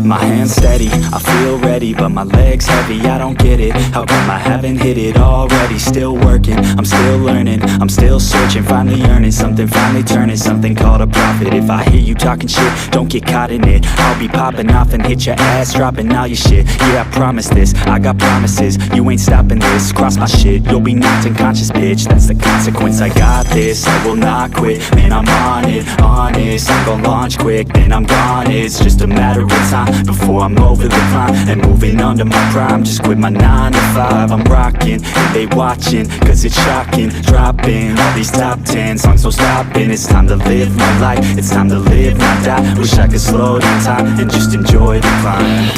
My hands steady, I feel ready, but my legs heavy, I don't get it. How come I haven't hit it already? Still working, I'm still learning, I'm still searching, finally earning something, finally turning something called a profit. If I hear you talking shit, don't get caught in it. I'll be popping off and hit your ass, dropping all your shit. Yeah, I promise this, I got promises, you ain't stopping this. Cross my shit, you'll be knocked unconscious, bitch. That's the consequence, I got this, I will not quit. Man, I'm on it, honest, I'm gon' launch quick, then I'm gone. It's just a matter of time before I'm over the climb and moving under my prime. Just quit my 9 to 5, I'm rocking, and they watching, cause it's shocking. Dropping all these top 10 songs, so stopping. It's time to live my life, it's time to live, not die. Wish I could slow down time and just enjoy the climb.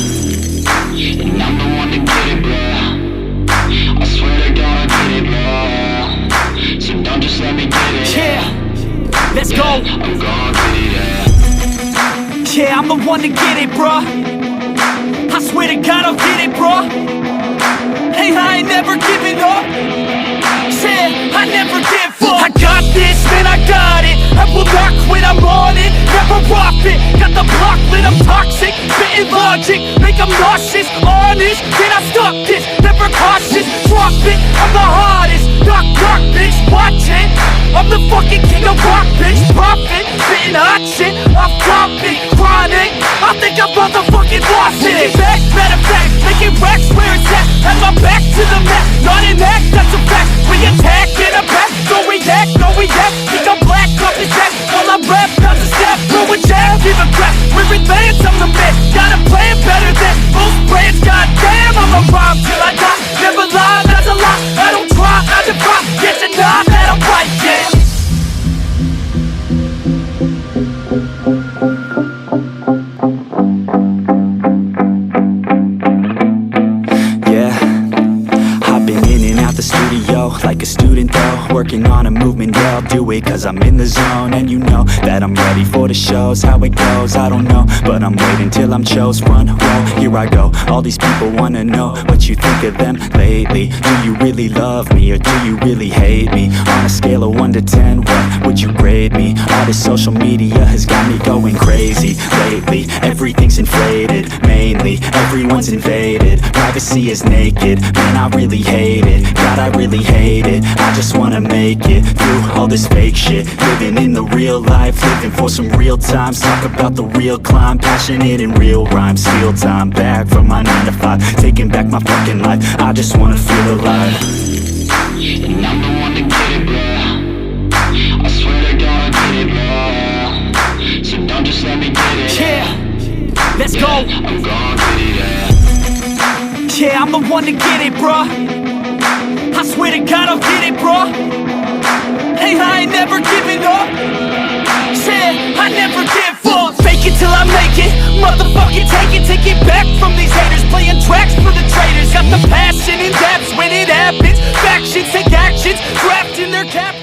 And I'm the one to get it, bro. I swear to God I get it, bro. So don't just let me get it. Yeah, let's go. I'm gon' get it, yeah. Yeah, I'm the one to get it, bro. I swear to God I'll get it, bro. Hey, I ain't never giving up. Yeah, I never give up. I got this, man, I got it. I will not quit, I'm on it. Never off it. Got the block lit, I'm toxic. Spitting logic, make them nauseous. Honest, can I stop this? Never cautious, drop it. I'm the hardest. Knock, knock, bitch, watch it. I'm the fucking king of rock, bitch. Profit, spitting hot shit. I'm dropping, chronic. I think I'm motherfucking lost it. Taking back, matter of fact, making racks where it's at. Have my back to the mat, not an act, that's a fact. We attack in a back, don't react, no react. Think I'm black off his ass, while I rap, not to step. Throw a jab, give a crap. We're advanced, I'm the man. Got a plan better than most brands. Goddamn, I'ma rhyme till I die. Never lie, that's a lie. I don't try, I defy. Get to nod that I'm right, yeah. Like a student though, working on a movement, yeah, I'll do it cause I'm in the zone. And you know that I'm ready for the shows. How it goes, I don't know, but I'm waiting till I'm chose. Front row, here I go. All these people wanna know what you think of them lately. Do you really love me or do you really hate me? On a scale of 1 to 10, what would you grade me? All this social media has got me going crazy lately. Everything's inflated, mainly everyone's invaded. Privacy is naked, man, I really hate it. God, I really hate it. I just wanna make it through all this fake shit. Living in the real life, living for some real times. Talk about the real climb, passionate in real rhymes. Steal time back from my 9 to 5, taking back my fucking life. I just wanna feel alive. And I'm the one to get it, bro. I swear to God I get it, bro. So don't just let me get it. Yeah, let's go. I'm gon' get it, yeah. Yeah, I'm the one to get it, bro. I swear to God I'll get it, bro. Hey, I ain't never giving up. Yeah, I never give up. Fake it till I make it. Motherfucking take it back from these haters. Playing tracks for the traitors. Got the passion in depths when it happens. Factions take actions, trapped in their cap.